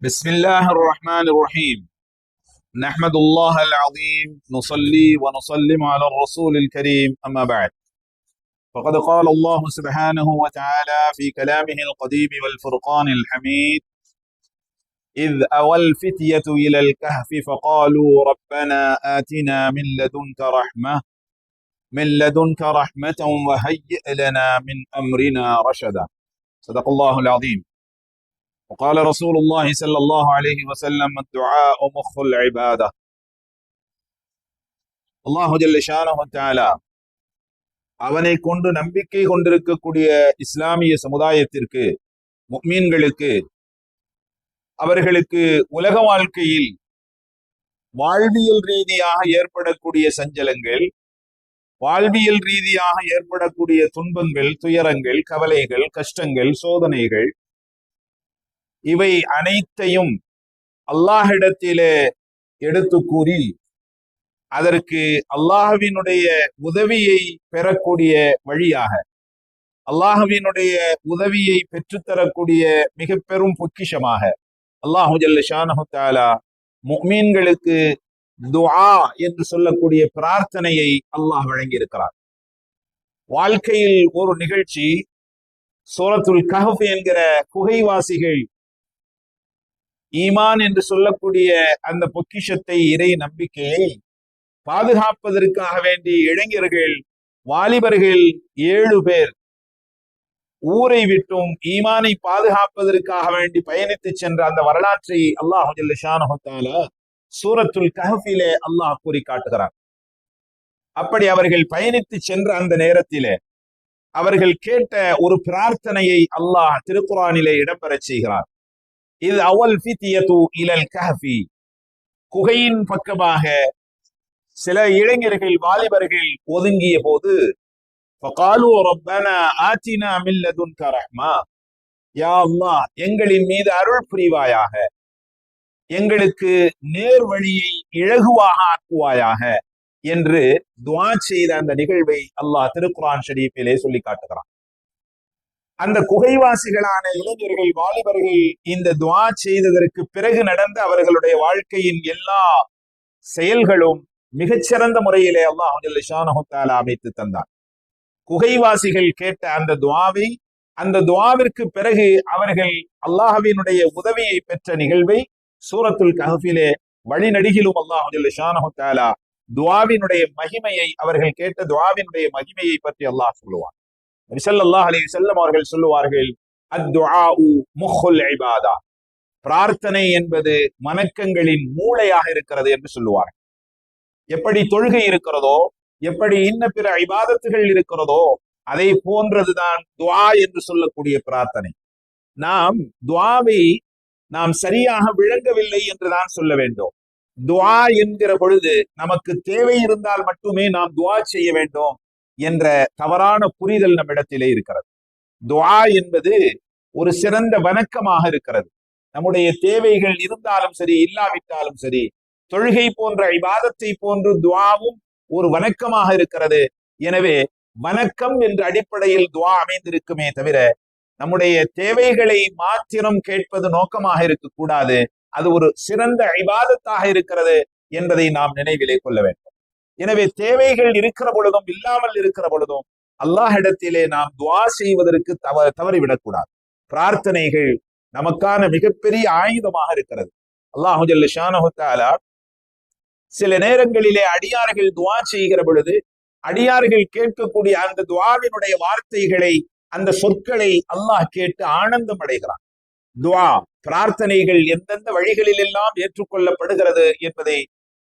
بسم الله الرحمن الرحيم. نحمد الله العظيم نصلي ونسلم على الرسول الكريم أما بعد فقد قال الله سبحانه وتعالى في كلامه القديم والفرقان الحميد: إذ أوى الفتية إلى الكهف فقالوا ربنا آتنا من لدنك رحمة وهيئ لنا من أمرنا رشدا. صدق الله العظيم. وقال رسول الله صلى الله عليه وسلم: الدعاء مخ العبادة. அல்லாஹு ஜல்ல ஷானஹு தஆலா அவனை கொண்டு நம்பிக்கை கொண்டிருக்கக்கூடிய இஸ்லாமிய சமுதாயத்திற்கு, முஃமின்களுக்கு, அவர்களுக்கு உலக வாழ்க்கையில் வாழ்வியல் ரீதியாக ஏற்படக்கூடிய சஞ்சலங்கள், வாழ்வியல் ரீதியாக ஏற்படக்கூடிய துன்பங்கள், துயரங்கள், கவலைகள், கஷ்டங்கள், சோதனைகள், இவை அனைத்தையும் அல்லாஹ்விடத்திலே எடுத்து கூறி அதற்கு அல்லாஹ்வினுடைய உதவியை பெறக்கூடிய வழியாக, அல்லாஹ்வினுடைய உதவியை பெற்றுத்தரக்கூடிய மிக பெரும் பொக்கிஷமாக அல்லாஹு ஜல்ல ஷானஹு தஆலா முஃமின்களுக்கு துஆ என்று சொல்லக்கூடிய பிரார்த்தனையை அல்லாஹ் வழங்கியிருக்கிறார். வாழ்க்கையில் ஒரு நிகழ்ச்சி, சூரத்துல் கஹஃப் என்கிற குகைவாசிகள் ஈமான் என்று சொல்லக்கூடிய அந்த பொக்கிஷத்தை, இறை நம்பிக்கையை பாதுகாப்பதற்காக வேண்டி இளைஞர்கள், வாலிபர்கள் 7 பேர் ஊரை விட்டும் ஈமானை பாதுகாப்பதற்காக வேண்டி பயணித்து சென்ற அந்த வரலாற்றை அல்லாஹு ஜல்ல ஷானஹு தஆலா சூரத்துல் கஹஃபிலே அல்லாஹ் கூறி காட்டுகிறார். அப்படி அவர்கள் பயணித்து சென்ற அந்த நேரத்திலே அவர்கள் கேட்ட ஒரு பிரார்த்தனையை அல்லாஹ் திருக்குர்ஆனிலே இடம்பெறச் செய்கிறார். இது அவல் ஃபித்யது இலல் கஹஃபி, குகையின் பக்கமாக சில இளைஞர்கள், வாலிபர்கள் ஒதுங்கிய போது, ஃபகாலு ரப்பனா ஆத்தினா மின் லதுன்க ரஹ்மா, யா அல்லாஹ் எங்களின் மீது அருள் புரிவாயாக, எங்களுக்கு நேர் வழியை இலகுவாக ஆக்குவாயாக என்று துஆ செய்த அந்த நிகழ்வை அல்லாஹ் திருக்குர்ஆன் ஷரீஃபிலே சொல்லி காட்டுகிறான். அந்த குகைவாசிகளான இளைஞர்கள், வாலிபர்கள் இந்த துஆ செய்ததற்கு பிறகு நடந்த அவர்களுடைய வாழ்க்கையின் எல்லா செயல்களும் மிகச்சிறந்த முறையிலே அல்லாஹ் ஜல்ல ஷானஹு தஆலா அமைத்து தந்தார். குகைவாசிகள் கேட்ட அந்த துஆவை, அந்த துஆவிற்கு பிறகு அவர்கள் அல்லாஹ்வினுடைய உதவியை பெற்ற நிகழ்வை சூரத்துல் கஹஃபிலே வழிநடிகிலும் அல்லாஹ் ஜல்ல ஷானஹு தஆலா துஆவினுடைய மகிமையை, அவர்கள் கேட்ட துஆவினுடைய மகிமையை பற்றி அல்லாஹ் சொல்லுவார். நபி ஸல்லல்லாஹு அலைஹி வஸல்லம் அவர்கள் சொல்லுவார்கள், அத்துஆஉ முஹுல் இபாதா, பிரார்த்தனை என்பது வணக்கங்களின் மூளையாக இருக்கிறது என்று சொல்லுவார்கள். எப்படி தொழுகை இருக்கிறதோ, எப்படி இன்ன பிற இபாதத்துகள் இருக்கிறதோ, அதை போன்றதுதான் துஆ என்று சொல்லக்கூடிய பிரார்த்தனை. நாம் துஆவை நாம் சரியாக விளங்கவில்லை என்றுதான் சொல்ல வேண்டும். துஆ என்கிற பொழுது நமக்கு தேவை இருந்தால் மட்டுமே நாம் துஆ செய்ய வேண்டும் என்ற தவறான புரிதல் நம்மிடத்திலே இருக்கிறது. துஆ என்பது ஒரு சிறந்த வணக்கமாக இருக்கிறது. நம்முடைய தேவைகள் இருந்தாலும் சரி, இல்லாவிட்டாலும் சரி, தொழுகை போன்ற இபாதத்தை போன்று துஆவும் ஒரு வணக்கமாக இருக்கிறது. எனவே வணக்கம் என்ற அடிப்படையில் துஆ அமைந்திருக்குமே தவிர நம்முடைய தேவைகளை மாத்திரம் கேட்பது நோக்கமாக இருக்கக்கூடாது. அது ஒரு சிறந்த இபாதத்தாக இருக்கிறது என்பதை நாம் நினைவிலே கொள்ள வேண்டும். எனவே தேவைகள் இருக்கிற பொழுதும் இல்லாமல் இருக்கிற பொழுதும் அல்லாஹ்விடத்திலே நாம் துஆ செய்வதற்கு தவறிவிடக்கூடாது. பிரார்த்தனைகள் நமக்கான மிகப்பெரிய ஆயுதமாக இருக்கிறது. அல்லாஹு ஜல்ல ஷானஹு தஆலா சில நேரங்களிலே அடியார்கள் துஆ செய்கிற பொழுது அடியார்கள் கேட்கக்கூடிய அந்த துஆவினுடைய வார்த்தைகளை, அந்த சொற்களை அல்லாஹ் கேட்டு ஆனந்தம் அடைகிறான். துஆ, பிரார்த்தனைகள் எந்தெந்த வழிகளில் எல்லாம் ஏற்றுக்கொள்ளப்படுகிறது என்பதை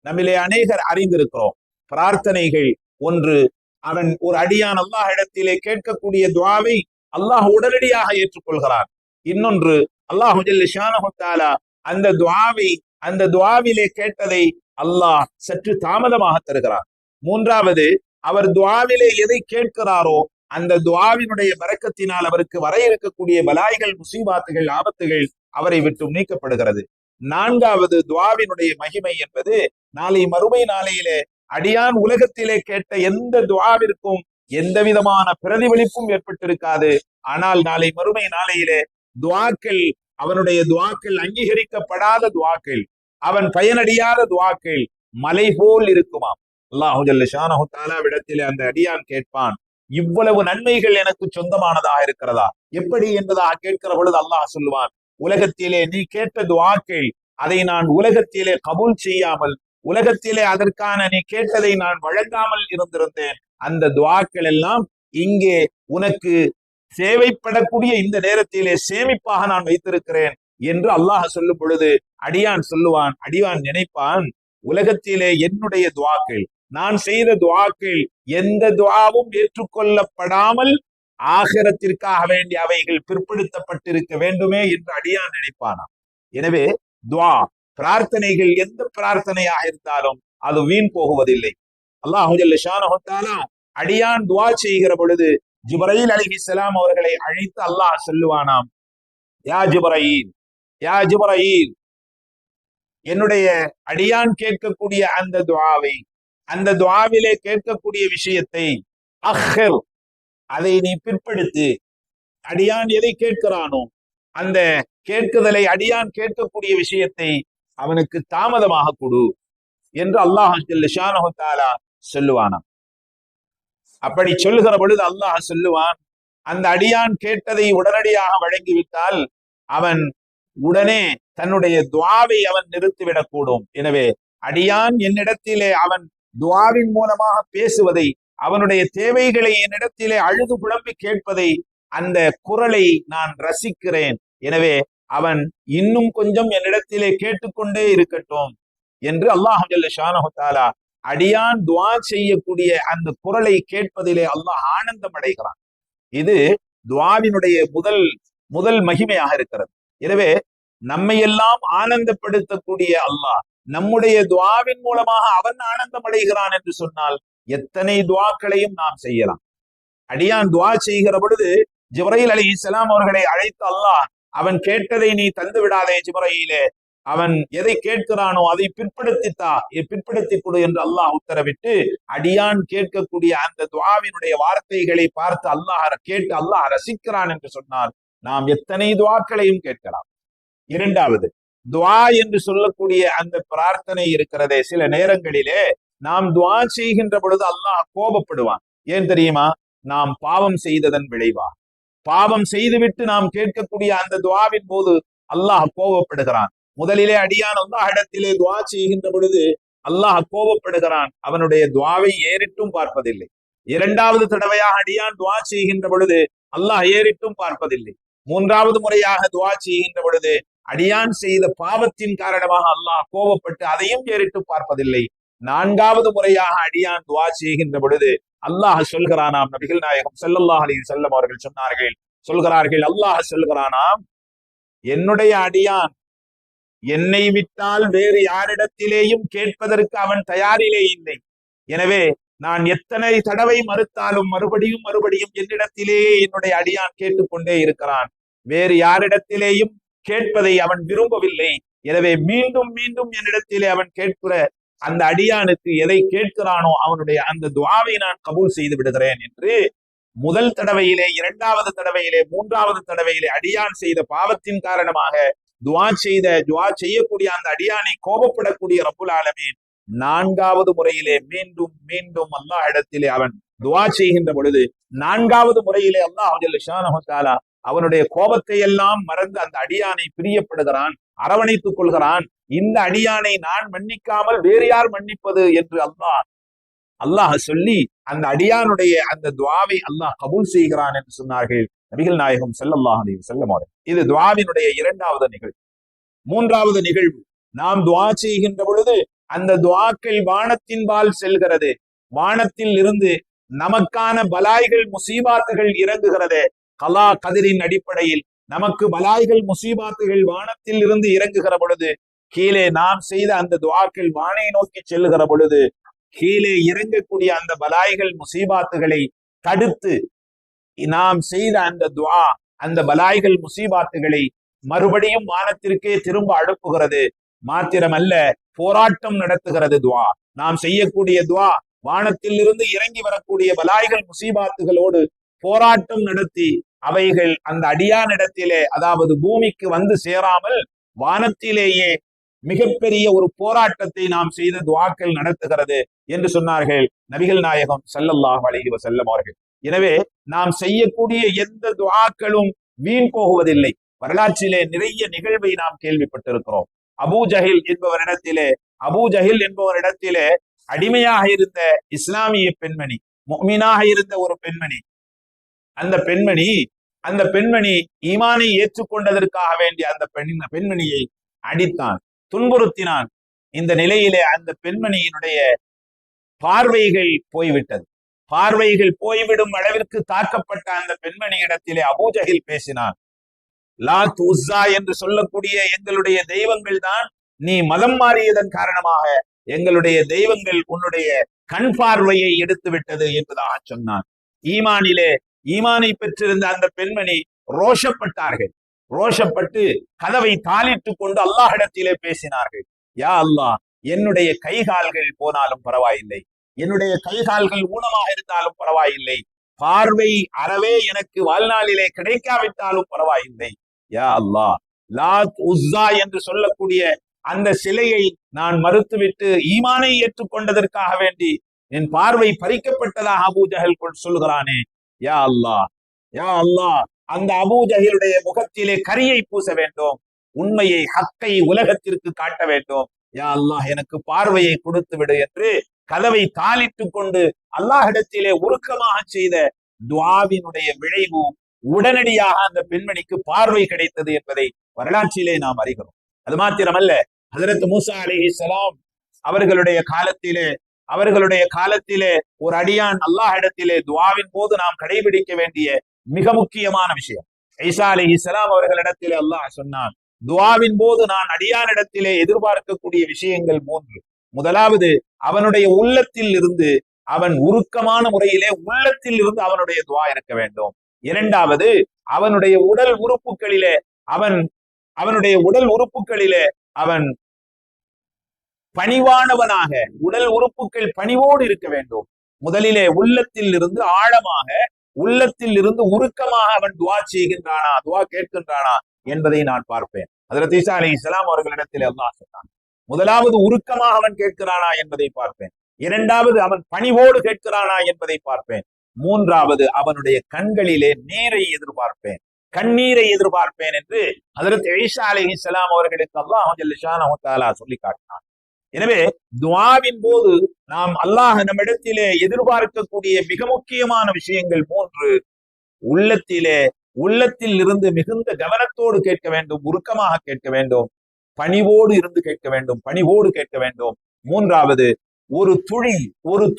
நம்மிலே அநேகர் அறிந்திருக்கிறோம். பிரார்த்தனைகள், ஒன்று, அவன் ஒரு அடியான் அல்லாஹ் இடத்திலே கேட்கக்கூடிய துஆவை அல்லாஹ் உடனடியாக ஏற்றுக்கொள்கிறான். இன்னொன்று, அல்லாஹு ஜல்ல ஷானஹு தஆலா அந்த துஆவை, அந்த துஆவிலே கேட்டதை அல்லாஹ் சற்று தாமதமாக தருகிறார். மூன்றாவது, அவர் துஆவிலே எதை கேட்கிறாரோ அந்த துஆவினுடைய பரக்கத்தினால் அவருக்கு வர இருக்கக்கூடிய பலாய்கள், முசீபாத்துகள், ஆபத்துகள் அவரை விட்டு நீக்கப்படுகிறது. நான்காவது, துஆவினுடைய மகிமை என்பது நாளை மறுமை நாளையிலே அடியான் உலகத்திலே கேட்ட எந்த துஆவிற்கும் எந்த விதமான பிரதிபலிப்பும் ஏற்பட்டிருக்காது. ஆனால் நாளை மறுமை நாளையிலே துஆக்கள் அவனுடைய துவாக்கள் அங்கீகரிக்கப்படாத துவாக்கள், அவன் பயனடியாத துவாக்கள் மலை போல் இருக்குமாம். அல்லாஹு ஜல்ல ஷானஹு தஆலாவிடத்திலே அந்த அடியான் கேட்பான், இவ்வளவு நன்மைகள் எனக்கு சொந்தமானதாக இருக்கிறதா எப்படி என்பதாக கேட்கிற பொழுது அல்லாஹ் சொல்லுவான், உலகத்திலே நீ கேட்ட துவாக்கள் அதை நான் உலகத்திலே கபூல் செய்யாமல், உலகத்திலே அதற்கான நீ கேட்டதை நான் வழங்காமல் இருந்திருந்தேன். அந்த துவாக்கள் எல்லாம் இங்கே உனக்கு சேவைப்படக்கூடிய இந்த நேரத்திலே சேமிப்பாக நான் வைத்திருக்கிறேன் என்று அல்லாஹ் சொல்லும் பொழுது அடியான் சொல்லுவான், அடியான் நினைப்பான், உலகத்திலே என்னுடைய துவாக்கள், நான் செய்த துவாக்கள் எந்த துவாவும் ஏற்றுக்கொள்ளப்படாமல் ஆகிரத்திற்காக வேண்டிய அவைகள் பிற்படுத்தப்பட்டிருக்க வேண்டுமே என்று அடியான் நினைப்பானாம். எனவே துவா பிரார்த்தனைகள் எந்த பிரார்த்தனையாக இருந்தாலும் அது வீண் போகுவதில்லை. அல்லாஹு ஜல்ல ஷானஹு தஆலா அடியான் துவா செய்கிற பொழுது ஜிப்ரீல் அலைஹிஸ்ஸலாம் அவர்களை அழைத்து அல்லாஹ் சொல்லுவானாம், யா ஜிப்ரீல், யா ஜிப்ரீல், என்னுடைய அடியான் கேட்கக்கூடிய அந்த துஆவை, அந்த துஆவிலே கேட்கக்கூடிய விஷயத்தை அஹ்ர், அதை நீ பிற்படுத்து. அடியான் எதை கேட்கிறானோ அந்த கேட்குதலை, அடியான் கேட்கக்கூடிய விஷயத்தை அவனுக்கு தாமதமாக கொடு என்று அல்லாஹ் ஜல்ல ஷானஹு தஆலா சொல்லுவானாம். அப்படி சொல்லுகிற பொழுது அல்லாஹ் சொல்லுவான், அந்த அடியான் கேட்டதை உடனடியாக வழங்கிவிட்டால் அவன் உடனே தன்னுடைய துஆவை அவன் நிறுத்திவிடக் கூடும். எனவே அடியான் என்னிடத்திலே அவன் துஆவின் மூலமாக பேசுவதை, அவனுடைய தேவைகளை என்னிடத்திலே அழுது புலம்பி கேட்பதை, அந்த குரலை நான் ரசிக்கிறேன். எனவே அவன் இன்னும் கொஞ்சம் என்னிடத்திலே கேட்டுக்கொண்டே இருக்கட்டும் என்று அல்லாஹ் ஜல்ல ஷானஹு தஆலா அடியான் துஆ செய்யக்கூடிய அந்த குரலை கேட்பதிலே அல்லாஹ் ஆனந்தம் அடைகிறான். இது துஆவினுடைய முதல் மகிமையாக இருக்கிறது. எனவே நம்மை எல்லாம் ஆனந்தப்படுத்தக்கூடிய அல்லாஹ் நம்முடைய துஆவின் மூலமாக அவன் ஆனந்தம் அடைகிறான் என்று சொன்னால் எத்தனை துஆக்களையும் நாம் செய்யலாம். அடியான் துஆ செய்கிற பொழுது ஜிப்ரீல் அலைஹிஸ்ஸலாம் அவர்களை அழைத்து அல்லாஹ், அவன் கேட்டதை நீ தந்து விடாதே ஜிப்ரீலே, அவன் எதை கேட்கிறானோ அதை பிற்படுத்தி கொடு என்று அல்லாஹ் உத்தரவிட்டு அடியான் கேட்கக்கூடிய அந்த துஆவினுடைய வார்த்தைகளை பார்த்து அல்லாஹ் ரசிக்கிறான் என்று சொன்னால் நாம் எத்தனை துஆக்களையும் கேட்கலாம். இரண்டாவது, துஆ என்று சொல்லக்கூடிய அந்த பிரார்த்தனை இருக்கிறதே, சில நேரங்களிலே நாம் துஆ செய்கின்ற பொழுது அல்லாஹ் கோபப்படுவான். ஏன் தெரியுமா? நாம் பாவம் செய்ததன் விளைவா. பாவம் செய்துவிட்டு நாம் கேட்கக்கூடிய அந்த துஆவின் போது அல்லாஹ் கோபப்படுகிறான். முதலிலே அடியான் அல்லாஹ் இடத்திலே துஆ செய்கின்ற பொழுது அல்லாஹ் கோபப்படுகிறான், அவனுடைய துஆவை ஏறிட்டும் பார்ப்பதில்லை. இரண்டாவது தடவையாக அடியான் துஆ செய்கின்ற பொழுது அல்லாஹ் ஏறிட்டும் பார்ப்பதில்லை. மூன்றாவது முறையாக துஆ செய்கின்ற பொழுது அடியான் செய்த பாவத்தின் காரணமாக அல்லாஹ் கோபப்பட்டு அதையும் ஏறிட்டு பார்ப்பதில்லை. நான்காவது முறையாக அடியான் துஆ செய்கின்ற பொழுது அல்லாஹ் சொல்கிறானாம், நபிகள் நாயகம் ஸல்லல்லாஹு அலைஹி வஸல்லம் அவர்கள் சொல்கிறார்கள், அல்லாஹ் சொல்கிறானாம், என்னுடைய அடியான் என்னை விட்டால் வேறு யாரிடத்திலேயும் கேட்பதற்கு அவன் தயாரிலே இல்லை. எனவே நான் எத்தனை தடவை மறுத்தாலும் மறுபடியும் என்னிடத்திலேயே என்னுடைய அடியான் கேட்டுக்கொண்டே இருக்கிறான். வேறு யாரிடத்திலேயும் கேட்பதை அவன் விரும்பவில்லை. எனவே மீண்டும் என்னிடத்திலே அவன் கேட்கிற அந்த அடியானுக்கு எதை கேட்கிறானோ அவனுடைய அந்த துஆவை நான் கபூல் செய்து விடுகிறேன் என்று முதல் தடவையிலே, இரண்டாவது தடவையிலே, மூன்றாவது தடவையிலே அடியான் செய்த பாவத்தின் காரணமாக துஆ செய்யக்கூடிய அந்த அடியானை கோபப்படக்கூடிய ரப்புல் ஆலமீன் நான்காவது முறையிலே மீண்டும் அல்லாஹ் இடத்திலே அவன் துஆ செய்கின்ற பொழுது நான்காவது முறையிலே அல்லாஹ் ஜல்ல ஷானஹு தஆலா அவனுடைய கோபத்தை எல்லாம் மறந்து அந்த அடியானை பிரியப்படுகிறான், அரவணைத்துக் கொள்கிறான். இந்த அடியானை நான் மன்னிக்காமல் வேறு யார் மன்னிப்பது என்று அல்லாஹ் சொல்லி அந்த அடியானுடைய அந்த துஆவை அல்லாஹ் கபூல் செய்கிறான் என்று சொன்னார்கள் நபிகள் நாயகம் ஸல்லல்லாஹு அலைஹி வஸல்லம் அவர்கள். இது துஆவினுடைய இரண்டாவது நிகழ்வு. மூன்றாவது நிகழ்வு, நாம் துஆ செய்கின்ற பொழுது அந்த துஆக்கள் வானத்தின்பால் செல்கிறது. வானத்தில் இருந்து நமக்கான பலாய்கள் முசீபாத்துகள் இறங்குகிறது. கலா கதிரின் அடிப்படையில் நமக்கு பலாய்கள் முசீபாத்துகள் வானத்தில் இருந்து இறங்குகிற பொழுது கீழே நாம் செய்த அந்த துஆக்கள் வானை நோக்கி செல்லுகிற பொழுது கீழே இறங்கக்கூடிய அந்த பலாய்கள் முசீபாத்துகளை தடுத்து நாம் செய்த அந்த துஆ அந்த பலாய்கள் முசீபாத்துகளை மறுபடியும் வானத்திற்கே திரும்ப அனுப்புகிறது. மாத்திரமல்ல, போராட்டம் நடத்துகிறது. துஆ, நாம் செய்யக்கூடிய துஆ வானத்தில் இருந்து இறங்கி வரக்கூடிய பலாய்கள் முசீபாத்துகளோடு போராட்டம் நடத்தி அவைகள் அந்த அடியானிடத்திலே, அதாவது பூமிக்கு வந்து சேராமல் வானத்திலேயே மிகப்பெரிய ஒரு போராட்டத்தை நாம் செய்த துஆக்கள் நடத்துகிறது என்று சொன்னார்கள் நபிகள் நாயகம் ஸல்லல்லாஹு அலைஹி வஸல்லம் அவர்கள். எனவே நாம் செய்யக்கூடிய எந்த துஆக்களும் வீண் போகுவதில்லை. வரலாற்றிலே நிறைய நிகழ்வை நாம் கேள்விப்பட்டிருக்கிறோம். அபூ ஜஹில் என்பவரிடத்திலே அடிமையாக இருந்த இஸ்லாமிய பெண்மணி, முஃமினாக இருந்த ஒரு பெண்மணி, அந்த பெண்மணி ஈமானை ஏற்றுக்கொண்டதற்காக வேண்டிய அந்த பெண்மணியை அடித்தான், துன்புறுத்தினான். இந்த நிலையிலே அந்த பெண்மணியினுடைய பார்வைகள் போய்விட்டது. பார்வைகள் போய்விடும் அளவிற்கு தாக்கப்பட்ட அந்த பெண்மணியிடத்திலே அபூ ஜஹில் பேசினான். லாத் உஸ்ஸா என்று சொல்லக்கூடிய எங்களுடைய தெய்வங்கள் தான் நீ மதம் மாறியதன் காரணமாக எங்களுடைய தெய்வங்கள் உன்னுடைய கண் பார்வையை எடுத்து விட்டது என்பதாக சொன்னான். ஈமானை பெற்றிருந்த அந்த பெண்மணி ரோஷப்பட்டார்கள். ரோஷப்பட்டு கதவை தாளிட்டு கொண்டு அல்லாஹ்விடத்திலே பேசினார்கள். யா அல்லாஹ், என்னுடைய கைகால்கள் போனாலும் பரவாயில்லை, என்னுடைய கைகால்கள் ஊனமாக இருந்தாலும் பரவாயில்லை, பார்வை அறவே எனக்கு வாழ்நாளிலே கிடைக்காவிட்டாலும் பரவாயில்லை. யா அல்லாஹ், லாத் உஸ்ஸா என்று சொல்லக்கூடிய அந்த சிலையை நான் மறுத்துவிட்டு ஈமானை ஏற்றுக்கொண்டதற்காக வேண்டி என் பார்வை பறிக்கப்பட்டதாக அபூ ஜஹல் சொல்லுகிறானே. யா அல்லாஹ், யா அல்லாஹ், அந்த அபூ ஜஹலுடைய முகத்திலே கரியை பூச வேண்டும், உண்மையை ஹக்கை உலகத்திற்கு காட்ட வேண்டும். யா அல்லாஹ், எனக்கு பார்வையை கொடுத்து விடு என்று கதவை தாளிட்டு கொண்டு அல்லாஹ்விடத்திலே உருக்கமாக செய்த துஆவினுடைய விளைவு உடனடியாக அந்த பெண்மணிக்கு பார்வை கிடைத்தது என்பதை வரலாற்றிலே நாம் அறிகிறோம். அது மாத்திரமல்ல, ஹஜ்ரத் மூசா அலைஹிஸ்ஸலாம் அவர்களுடைய காலத்திலே ஒரு அடியான் அல்லாஹ்விடத்திலே துஆவின் போது நாம் கடைபிடிக்க வேண்டிய மிக முக்கியமான விஷயம். ஈசா அலைஹிஸ்ஸலாம் அவர்களிடத்திலே அல்லாஹ் சொன்னான், துஆவின் போது நான் அடியானிடத்திலே எதிர்பார்க்கக்கூடிய விஷயங்கள் 3. முதலாவது, அவனுடைய உள்ளத்தில் இருந்து, அவன் உருக்கமான முறையிலே உள்ளத்தில் இருந்து அவனுடைய துஆ இருக்க வேண்டும். இரண்டாவது, அவனுடைய உடல் உறுப்புகளிலே அவன் பணிவானவனாக, உடல் உறுப்புகள் பணிவோடு இருக்க வேண்டும். முதலிலே உள்ளத்தில் இருந்து ஆழமாக, உள்ளத்தில் இருந்து உருக்கமாக அவன் துஆ செய்கின்றானா, துஆ கேட்கின்றானா என்பதை நான் பார்ப்பேன். ஹஜ்ரத் ஈசா அலைஹிஸ்ஸலாம் அவர்களிடத்தில் அல்லாஹ் சொன்னான், முதலாவது உருக்கமாக அவன் கேட்கிறானா என்பதை பார்ப்பேன். இரண்டாவது, அவன் பணிவோடு கேட்கிறானா என்பதை பார்ப்பேன். மூன்றாவது, அவனுடைய கண்களிலே நீரை எதிர்பார்ப்பேன், கண்ணீரை எதிர்பார்ப்பேன் என்று ஹஜ்ரத் ஈசா அலைஹிஸ்ஸலாம் அவர்களுக்கு அல்லாஹ் ஜல்ல ஷானஹு தஆலா சொல்லி காட்டினான். எனவே துஆவின் போது நாம் அல்லாஹ் நம்மிடத்திலே எதிர்பார்க்கக்கூடிய மிக முக்கியமான விஷயங்கள் 3. உள்ளத்தில் இருந்து மிகுந்த கவனத்தோடு கேட்க வேண்டும், உருக்கமாக கேட்க வேண்டும், பணிவோடு இருந்து கேட்க வேண்டும். மூன்றாவது, ஒரு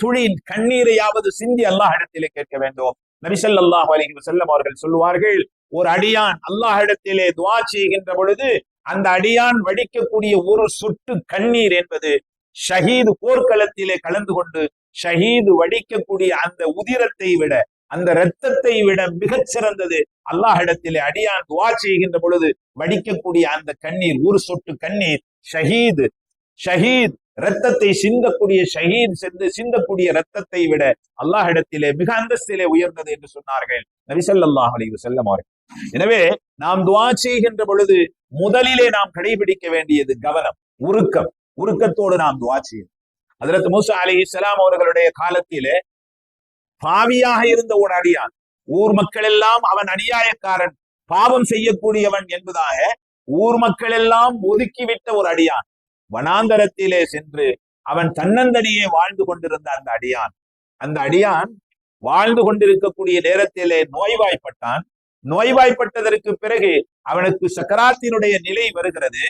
துளி கண்ணீரையாவது சிந்தி அல்லாஹ்விடத்திலே கேட்க வேண்டும். நபி ஸல்லல்லாஹு அலைஹி வஸல்லம் அவர்கள் சொல்லுவார்கள், ஒரு அடியான் அல்லாஹ்விடத்திலே துஆ செய்கின்ற பொழுது அந்த அடியான் வடிக்கக்கூடிய ஒரு சொட்டு கண்ணீர் என்பது ஷஹீது போர்க்களத்திலே கலந்து கொண்டு ஷஹீது வடிக்கக்கூடிய அந்த உதிரத்தை விட, அந்த இரத்தத்தை விட மிகச் சிறந்தது. அல்லாஹ்விடத்திலே அடியான் துஆ செய்கின்ற பொழுது வடிக்கக்கூடிய அந்த கண்ணீர், ஒரு சொட்டு கண்ணீர் ஷஹீத் இரத்தத்தை சிந்தக்கூடிய இரத்தத்தை விட அல்லாஹ்விடத்திலே மிக அந்தஸ்திலே உயர்ந்தது என்று சொன்னார்கள் நபி ஸல்லல்லாஹு அலைஹி வஸல்லம் அவர்கள். எனவே நாம் துஆ செய்கின்ற பொழுது முதலிலே நாம் கடைபிடிக்க வேண்டியது கவனம், உருக்கத்தோடு நாம் துஆ செய்யணும். ஹஜ்ரத் மூசா அலைஹிஸ்ஸலாம் அவர்களுடைய காலத்திலே பாவியாக இருந்த ஒரு அடியான், ஊர் மக்கள் எல்லாம் அவன் அநியாயக்காரன், பாவம் செய்யக்கூடியவன் என்பதாக ஊர் மக்கள் எல்லாம் ஒதுக்கிவிட்ட ஒரு அடியான், வனாந்தரத்திலே சென்று அவன் தன்னந்தனியே வாழ்ந்து கொண்டிருந்த அந்த அடியான் வாழ்ந்து கொண்டிருக்கக்கூடிய நேரத்திலே நோய்வாய்ப்பட்டான். நோய்வாய்ப்பட்டதற்கு பிறகு அவனுக்கு சக்கராத்தினுடைய நிலை வருகிறது.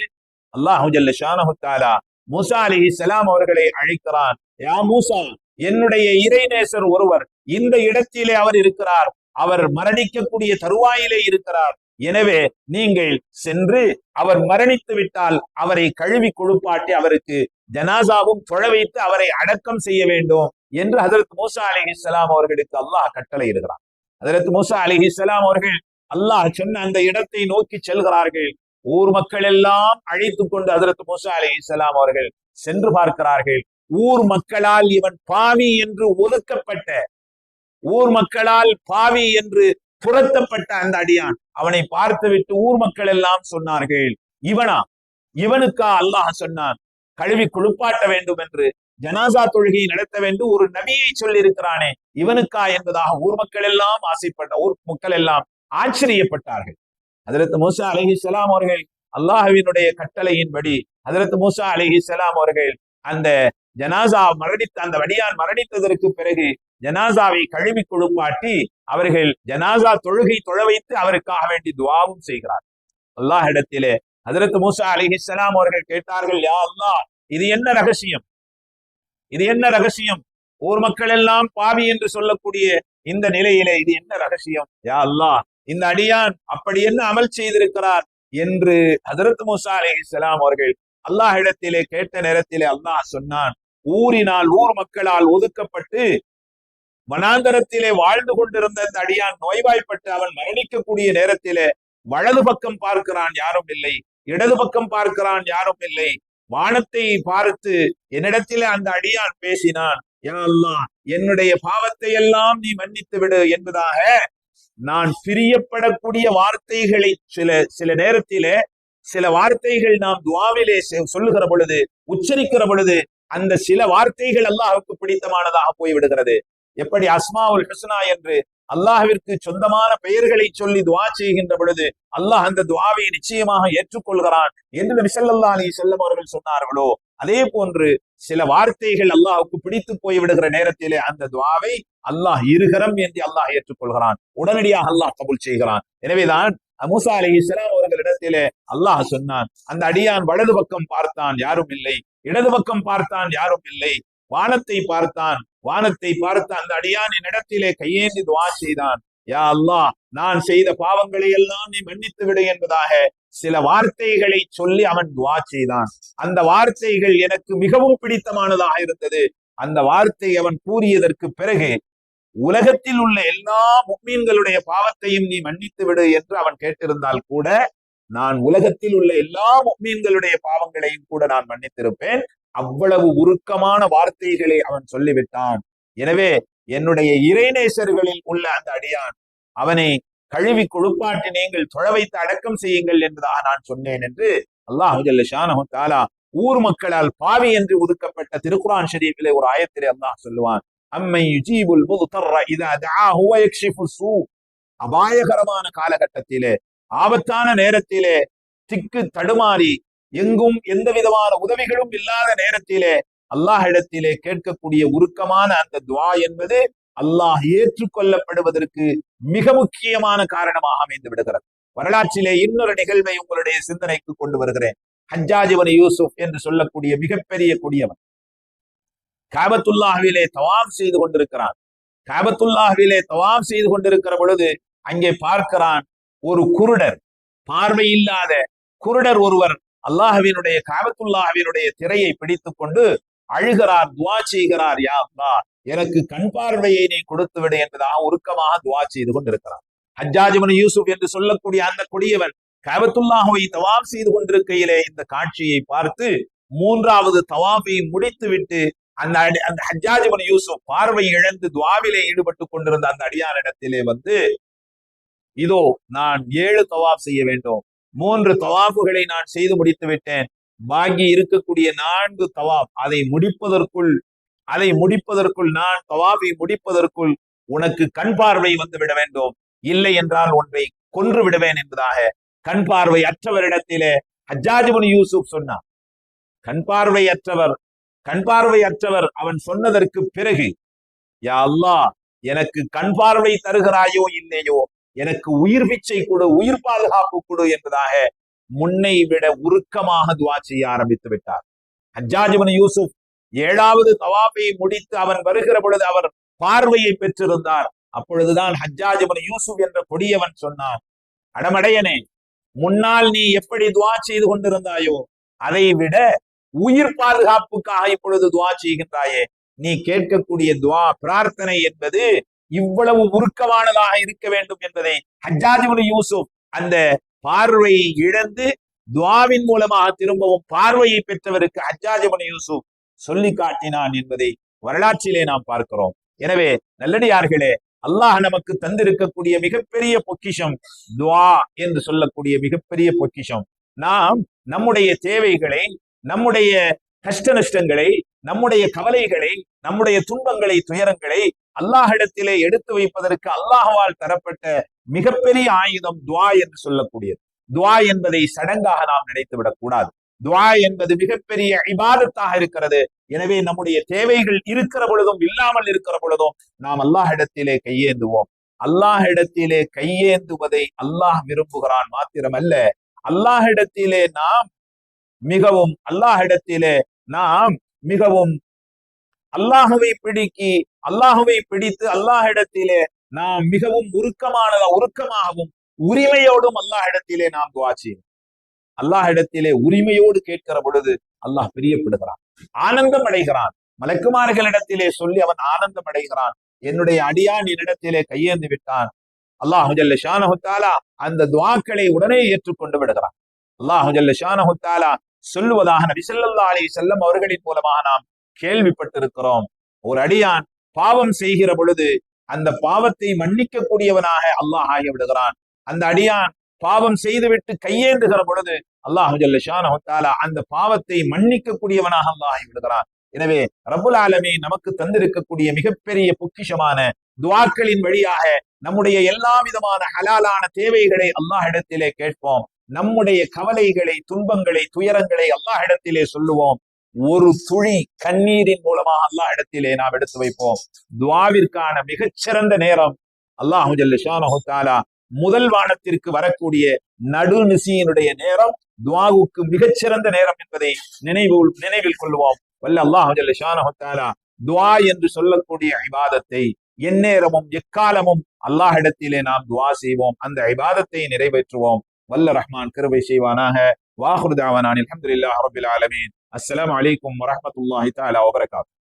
அல்லாஹு ஜல்ல ஷானஹு தஆலா மூசா அலைஹிஸ்ஸலாம் அவர்களை அழைக்கிறான். யா மூசா, என்னுடைய இறைநேசர் ஒருவர் இந்த இடத்திலே அவர் இருக்கிறார், அவர் மரணிக்கக்கூடிய தருவாயிலே இருக்கிறார். எனவே நீங்கள் சென்று அவர் மரணித்து விட்டால் அவரை கழுவி குளிப்பாட்டி அவருக்கு ஜனாசாவும் தொழ வைத்து அவரை அடக்கம் செய்ய வேண்டும் என்று ஹஜ்ரத் மூசா அலைஹிஸ்ஸலாம் அவர்களுக்கு அல்லாஹ் கட்டளை இடுகிறார். ஹஜ்ரத் மூசா அலைஹிஸ்ஸலாம் அவர்கள் அல்லாஹ் சொன்ன அந்த இடத்தை நோக்கி செல்கிறார்கள். ஊர் மக்கள் எல்லாம் அழைத்து கொண்டு ஹஜ்ரத் மூசா அலைஹிஸ்ஸலாம் அவர்கள் சென்று பார்க்கிறார்கள். ஊர் மக்களால் இவன் பாவி என்று ஒதுக்கப்பட்ட, ஊர் மக்களால் பாவி என்று துரத்தப்பட்ட அந்த அடியான் அவனை பார்த்துவிட்டு ஊர் மக்கள் எல்லாம் சொன்னார்கள், இவனுக்கா அல்லாஹ் சொன்னான் கழுவி குளிப்பாட்ட வேண்டும் என்று, ஜனாசா தொழுகையை நடத்த வேண்டும் ஒரு நபியை சொல்லி இருக்கிறானே, இவனுக்கா என்பதாக ஊர் மக்கள் எல்லாம் ஊர் மக்கள் எல்லாம் ஆச்சரியப்பட்டார்கள். ஹஜ்ரத் மூசா அலைஹிஸ்ஸலாம் அவர்கள் அல்லாஹ்வினுடைய கட்டளையின்படி ஹஜ்ரத் மூசா அலைஹிஸ்ஸலாம் அவர்கள் அந்த ஜனாசா அந்த வடியான் மரணித்ததற்கு பிறகு ஜனாசாவை கழுவி குளிப்பாட்டி அவர்கள் ஜனாசா தொழுகை தொழ வைத்து அவருக்காக வேண்டி துஆவும் செய்கிறார். அல்லாஹ் இடத்திலே ஹஜ்ரத் மூசா அலைஹிஸ்ஸலாம் அவர்கள் கேட்டார்கள், யா அல்லாஹ், இது என்ன ரகசியம், இது என்ன ரகசியம், ஊர் மக்கள் எல்லாம் பாவி என்று சொல்லக்கூடிய இந்த நிலையிலே இது என்ன ரகசியம், யா அல்லாஹ், இந்த அடியான் அப்படி என்ன அமல் செய்திருக்கிறார் என்று ஹஜ்ரத் மூசா அலைஹிஸ்ஸலாம் அவர்கள் அல்லாஹ் இடத்திலே கேட்ட நேரத்திலே அல்லாஹ் சொன்னான், ஊர் மக்களால் ஒதுக்கப்பட்டு வனாந்தரத்திலே வாழ்ந்து கொண்டிருந்த இந்த அடியான் நோய்வாய்ப்பட்டு அவன் மரணிக்கக்கூடிய நேரத்திலே வலது பக்கம் பார்க்கிறான், யாரும் இல்லை, இடது பக்கம் பார்க்கிறான், யாரும் இல்லை. வானத்தை பார்த்து என்னிடத்திலே அந்த அடியான் பேசினான், யா அல்லாஹ், என்னுடைய பாவத்தை எல்லாம் நீ மன்னித்து விடு என்பதாக நான் பிரியப்படக்கூடிய வார்த்தைகளை சில நேரத்திலே சில வார்த்தைகள் நாம் துஆவிலே சொல்லுகிற பொழுது உச்சரிக்கிற பொழுது அந்த சில வார்த்தைகள் அல்லாஹ்வுக்கு பிடித்தமானதாக போய்விடுகிறது. எப்படி அஸ்மாவுல் ஹுஸ்னா என்று அல்லாஹ்விற்கு சொந்தமான பெயர்களை சொல்லி துஆ செய்கின்ற பொழுது அல்லாஹ் அந்த துஆவை நிச்சயமாக ஏற்றுக்கொள்கிறான் என்று நபி ஸல்லல்லாஹு அலைஹி வஸல்லம் அவர்கள் சொன்னார்களோ, அதே போன்று சில வார்த்தைகள் அல்லாஹ்வுக்கு பிடித்து போய்விடுகிற நேரத்திலே அந்த துஆவை அல்லாஹ் இருகரம் என்று அல்லாஹ் ஏற்றுக்கொள்கிறான், உடனடியாக அல்லாஹ் கபூல் செய்கிறான். எனவேதான் மூசா அலைஹிஸ்ஸலாம் அவர்களிடத்திலே அல்லாஹ் சொன்னான், அந்த அடியான் வலது பக்கம் பார்த்தான், யாரும் இல்லை, இடது பக்கம் பார்த்தான், யாரும் இல்லை, வானத்தை பார்த்தான் அந்த அடியான் என்னிடத்திலே கையேந்தி துஆ செய்தான், யா அல்லாஹ், நான் செய்த பாவங்களை எல்லாம் நீ மன்னித்து விடு என்பதாக சில வார்த்தைகளை சொல்லி அவன் துஆ செய்தான். அந்த வார்த்தைகள் எனக்கு மிகவும் பிடித்தமானதாக இருந்தது. அந்த வார்த்தை அவன் கூறியதற்கு பிறகு உலகத்தில் உள்ள எல்லா முஃமின்களுடைய பாவத்தையும் நீ மன்னித்து விடு என்று அவன் கேட்டிருந்தால் கூட நான் உலகத்தில் உள்ள எல்லா முஃமின்களுடைய பாவங்களையும் கூட நான் மன்னித்திருப்பேன். அவ்வளவு உருக்கமான வார்த்தைகளை அவன் சொல்லிவிட்டான். எனவே என்னுடைய இறைநேசர்களில் உள்ள அந்த அடியான், அவனை கழுவி குளிப்பாட்டி நீங்கள் தொழ வைத்து அடக்கம் செய்யுங்கள் என்பதாக நான் சொன்னேன் என்று அல்லாஹ் ஜல்ல ஷானஹு தஆலா ஊர் மக்களால் பாவி என்று ஒதுக்கப்பட்ட திருக்குர்ஆன் ஷரீஃபிலே ஒரு ஆயத்திலே அல்லாஹ் சொல்லுவான், அம்மை யுஜீபுல் முத்தர்ர இதா தஆஹு வ யக்ஷிஃபு ஸூ. அபாயகரமான காலகட்டத்திலே, ஆபத்தான நேரத்திலே, திக்கு தடுமாறி எங்கும் எந்த விதமான உதவிகளும் இல்லாத நேரத்திலே அல்லாஹ் இடத்திலே கேட்கக்கூடிய உருக்கமான அந்த துஆ என்பது அல்லாஹ் ஏற்றுக்கொள்ளப்படுவதற்கு மிக முக்கியமான காரணமாக அமைந்து விடுகிறது. வரலாற்றிலே இன்னொரு நிகழ்வை உங்களுடைய சிந்தனைக்கு கொண்டு வருகிறேன். ஹஜ்ஜாஜ் இப்னு யூசுப் என்று சொல்லக்கூடிய மிகப்பெரிய கொடியவன் காபத்துல்லாஹ்விலே தவாப் செய்து கொண்டிருக்கிறான். காபத்துல்லாஹ்விலே தவாப் செய்து கொண்டிருக்கிற பொழுது அங்கே பார்க்கிறான் ஒரு குருடர், பார்வை இல்லாத குருடர் ஒருவர் அல்லாஹ்வினுடைய காபத்துல்லாஹ்வினுடைய திரையை பிடித்துக் கொண்டு அழுகிறார், துஆ செய்கிறார், யா அல்லாஹ், எனக்கு கண் பார்வையை நீ கொடுத்து விடு என்பதாக உருக்கமாக துஆ செய்து கொண்டிருக்கிறார். ஹஜ்ஜாஜ் இப்னு யூசுப் என்று சொல்லக்கூடிய அந்த கொடியவன் காபத்துல்லாஹ்வை தவாப் செய்து கொண்டிருக்கையிலே இந்த காட்சியை பார்த்து மூன்றாவது தவாஃபை முடித்து விட்டு அந்த ஹஜ்ஜாஜ் இப்னு யூசுப் பார்வை இழந்து துஆவிலே ஈடுபட்டு கொண்டிருந்த அந்த அடியாரிடத்திலே வந்து, இதோ நான் 7 தவாப் செய்ய வேண்டும், 3 தவாஃபுகளை நான் செய்து முடித்து விட்டேன், பாக்கி இருக்கக்கூடிய 4 தவாப் அதை முடிப்பதற்குள் நான் தவாஃபை முடிப்பதற்குள் உனக்கு கண் பார்வை வந்து விட வேண்டும், இல்லை என்றால் ஒன்றை கொன்று விடுவேன் என்பதாக கண் பார்வை அற்றவரிடத்திலே ஹஜ்ஜாஜ் இப்னு யூசுப் சொன்னார். கண் பார்வை அற்றவர் அவன் சொன்னதற்கு பிறகு, யா அல்லாஹ், எனக்கு கண் பார்வை தருகிறாயோ இல்லையோ, எனக்கு உயிர் பிச்சை கொடு, உயிர் பாதுகாப்பு கொடு என்பதாக முன்னை விட உருக்கமாக துஆ செய்ய ஆரம்பித்து விட்டார். ஹஜ்ஜாஜ் இப்னு யூசுப் 7வது தவாஃபை முடித்து அவன் வருகிற பொழுது அவர் பார்வையை பெற்றிருந்தார். அப்பொழுதுதான் ஹஜ்ஜாஜ் இப்னு யூசுப் என்ற கொடியவன் சொன்னான், அடமடையனே, முன்னால் நீ எப்படி துஆ செய்து கொண்டிருந்தாயோ அதை விட உயிர் பாதுகாப்புக்காக இப்பொழுது துஆ செய்கின்றாயே, நீ கேட்கக்கூடிய துஆ பிரார்த்தனை என்பது இவ்வளவு உருக்கமானதாக இருக்க வேண்டும் என்பதை ஹஜ்ஜாஜ் இப்னு யூசுப் அந்த பார்வையை இழந்து துஆவின் மூலமாக திரும்பவும் பார்வையை பெற்றவருக்கு ஹஜ்ஜாஜ் இப்னு யூசுப் சொல்லி காட்டினான் என்பதை வரலாற்றிலே நாம் பார்க்கிறோம். எனவே நல்லடியார்களே, அல்லாஹ் நமக்கு தந்திருக்கக்கூடிய மிகப்பெரிய பொக்கிஷம் துஆ என்று சொல்லக்கூடிய மிகப்பெரிய பொக்கிஷம். நாம் நம்முடைய தேவைகளை, நம்முடைய கஷ்ட நஷ்டங்களை, நம்முடைய கவலைகளை, நம்முடைய துன்பங்களை, துயரங்களை அல்லாஹ்விடத்திலே எடுத்து வைப்பதற்கு அல்லாஹ்வால் தரப்பட்ட மிகப்பெரிய ஆயுதம் துஆ என்று சொல்லக்கூடியது. துஆ என்பதை சடங்காக நாம் நினைத்து விடக்கூடாது. துஆ என்பது மிகப்பெரிய இபாதத்தாக இருக்கிறது. எனவே நம்முடைய தேவைகள் இருக்கிற பொழுதும் இல்லாமல் இருக்கிற பொழுதும் நாம் அல்லாஹ்விடத்திலே கையேந்துவோம். அல்லாஹ்விடத்திலே கையேந்துவதை அல்லாஹ் விரும்புகிறான் மாத்திரமல்ல, அல்லாஹ்விடத்திலே நாம் மிகவும் அல்லாஹுவை பிடித்து அல்லாஹ்விடத்திலே நாம் மிகவும் உருக்கமாகவும் உரிமையோடும் அல்லாஹ்விடத்திலே நாம் துஆ செய்வோம். அல்லாஹ்விடத்திலே உரிமையோடு கேட்கிற பொழுது அல்லாஹ் பிரியப்படுகிறான், ஆனந்தம் அடைகிறான். மலக்குமார்களிடத்திலே சொல்லி அவன் ஆனந்தம் அடைகிறான். என்னுடைய அடியான் என்னிடத்திலே கையேந்து விட்டான். அல்லாஹு ஜல்ல ஷானஹு தஆலா அந்த துஆக்களை உடனே ஏற்றுக்கொண்டு விடுகிறான். அல்லாஹு ஜல்ல ஷானஹு தஆலா சொல்லுவதாக நபி ஸல்லல்லாஹு அலைஹி வஸல்லம் அவர்களின் மூலமாக நாம் கேள்விப்பட்டிருக்கிறோம். ஒரு அடியான் பாவம் செய்கிற பொழுது அந்த பாவத்தை மன்னிக்க கூடியவனாக அல்லாஹ் ஆகி விடுகிறான். அந்த அடியான் பாவம் செய்துவிட்டு கையேந்துகிற பொழுது அல்லாஹு ஜல்ல ஷானஹு தஆலா அந்த பாவத்தை மன்னிக்க கூடியவனாக அல்லாஹ் ஆகி விடுகிறான். எனவே ரப்புல் ஆலமீன் நமக்கு தந்திருக்கக்கூடிய மிகப்பெரிய பொக்கிஷமான துஆக்களின் வழியாக நம்முடைய எல்லா விதமான ஹலாலான தேவைகளை அல்லாஹ்விடத்திலே கேட்போம். நம்முடைய கவலைகளை, துன்பங்களை, துயரங்களை அல்லாஹ்விடத்திலே சொல்லுவோம். ஒரு துளி கண்ணீரின் மூலமாக அல்லாஹ்விடத்திலே நாம் எடுத்து வைப்போம். துஆவிற்கான மிகச்சிறந்த நேரம் அல்லாஹு ஜல்ல ஷானஹு தஆலா முதல் வானத்திற்கு வரக்கூடிய நடுநிசியினுடைய நேரம் துஆவுக்கு மிகச்சிறந்த நேரம் என்பதை நினைவில் கொள்வோம். வல்ல அல்லாஹு ஜல்ல ஷானஹு தஆலா துஆ என்று சொல்லக்கூடிய இபாதத்தை எந்நேரமும் எக்காலமும் அல்லாஹ்விடத்திலே நாம் துஆ செய்வோம். அந்த இபாதத்தை நிறைவேற்றுவோம். வல்ல ரஹ்மான் கிருபை செய்வானாக. வாஹிரு தஅவானா அல்ஹம்துலில்லாஹி ரப்பில் ஆலமீன். அஸ்ஸலாமு அலைக்கும் வரஹ்மத்துல்லாஹி தஆலா வபரகாத்துஹு.